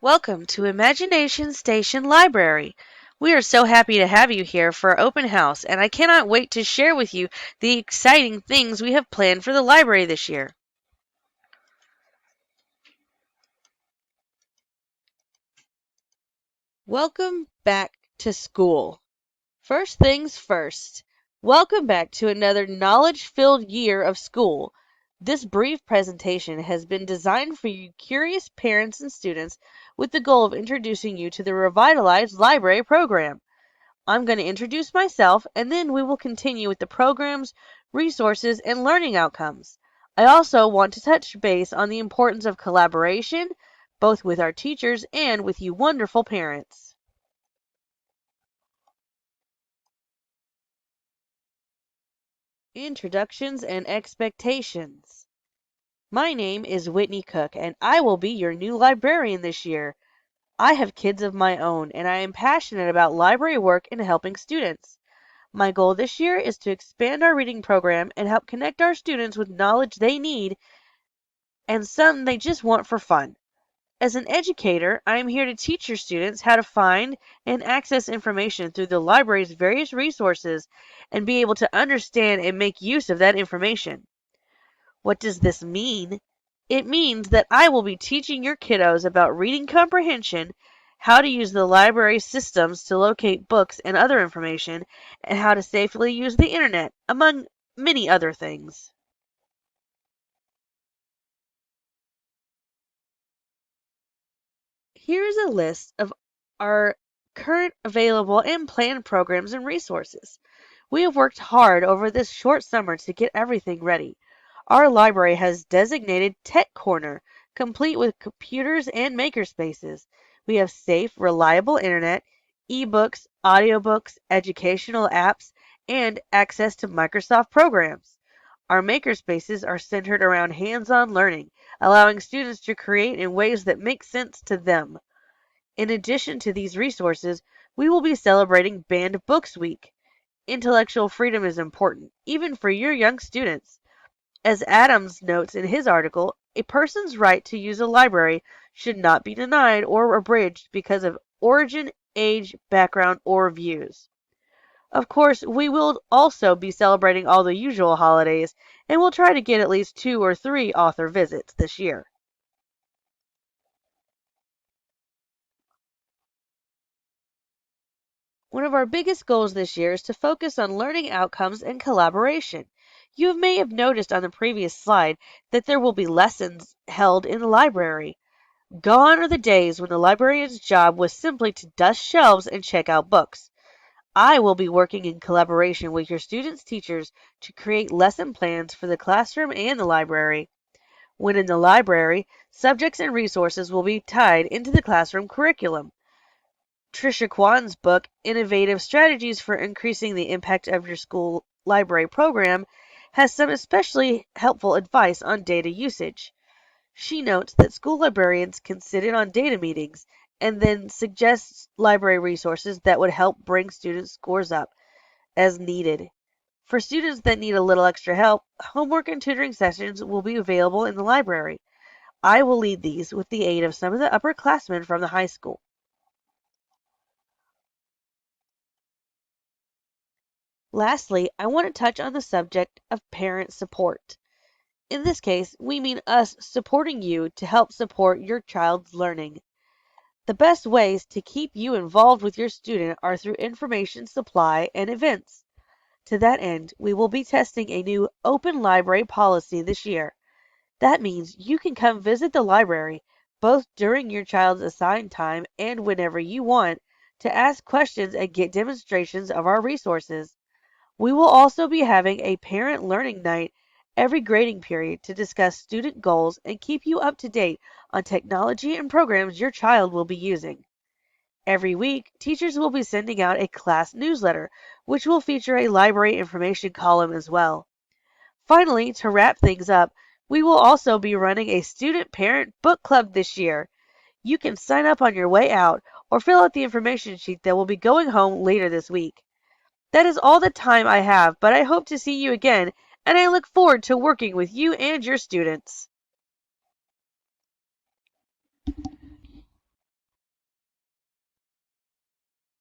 Welcome to Imagination Station Library. We are so happy to have you here for our open house, and I cannot wait to share with you the exciting things we have planned for the library this year. Welcome back to school. First things first, welcome back to another knowledge filled year of school. This brief presentation has been designed for you curious parents and students with the goal of introducing you to the revitalized library program. I'm going to introduce myself, and then we will continue with the programs, resources, and learning outcomes. I also want to touch base on the importance of collaboration, both with our teachers and with you wonderful parents. Introductions and expectations. My name is Whitney Cook, and I will be your new librarian this year. I have kids of my own, and I am passionate about library work and helping students. My goal this year is to expand our reading program and help connect our students with knowledge they need and some they just want for fun. As an educator, I am here to teach your students how to find and access information through the library's various resources and be able to understand and make use of that information. What does this mean? It means that I will be teaching your kiddos about reading comprehension, how to use the library systems to locate books and other information, and how to safely use the internet, among many other things. Here is a list of our current available and planned programs and resources. We have worked hard over this short summer to get everything ready. Our library has designated Tech Corner, complete with computers and makerspaces. We have safe, reliable internet, ebooks, audiobooks, educational apps, and access to Microsoft programs. Our makerspaces are centered around hands-on learning, allowing students to create in ways that make sense to them. In addition to these resources, we will be celebrating Banned Books Week. Intellectual freedom is important, even for your young students. As Adams notes in his article, a person's right to use a library should not be denied or abridged because of origin, age, background, or views. Of course, we will also be celebrating all the usual holidays, and we'll try to get at least 2 or 3 author visits this year. One of our biggest goals this year is to focus on learning outcomes and collaboration. You may have noticed on the previous slide that there will be lessons held in the library. Gone are the days when the librarian's job was simply to dust shelves and check out books. I will be working in collaboration with your students' teachers to create lesson plans for the classroom and the library. When in the library, subjects and resources will be tied into the classroom curriculum. Tricia Kwan's book, Innovative Strategies for Increasing the Impact of Your School Library Program, has some especially helpful advice on data usage. She notes that school librarians can sit in on data meetings and then suggests library resources that would help bring students' scores up as needed. For students that need a little extra help, homework and tutoring sessions will be available in the library. I will lead these with the aid of some of the upperclassmen from the high school. Lastly, I want to touch on the subject of parent support. In this case, we mean us supporting you to help support your child's learning. The best ways to keep you involved with your student are through information supply and events. To that end, we will be testing a new open library policy this year. That means you can come visit the library both during your child's assigned time and whenever you want to ask questions and get demonstrations of our resources. We will also be having a parent learning night every grading period to discuss student goals and keep you up to date on technology and programs your child will be using. Every week, teachers will be sending out a class newsletter, which will feature a library information column as well. Finally, to wrap things up, we will also be running a student parent book club this year. You can sign up on your way out or fill out the information sheet that will be going home later this week. That is all the time I have, but I hope to see you again, and I look forward to working with you and your students.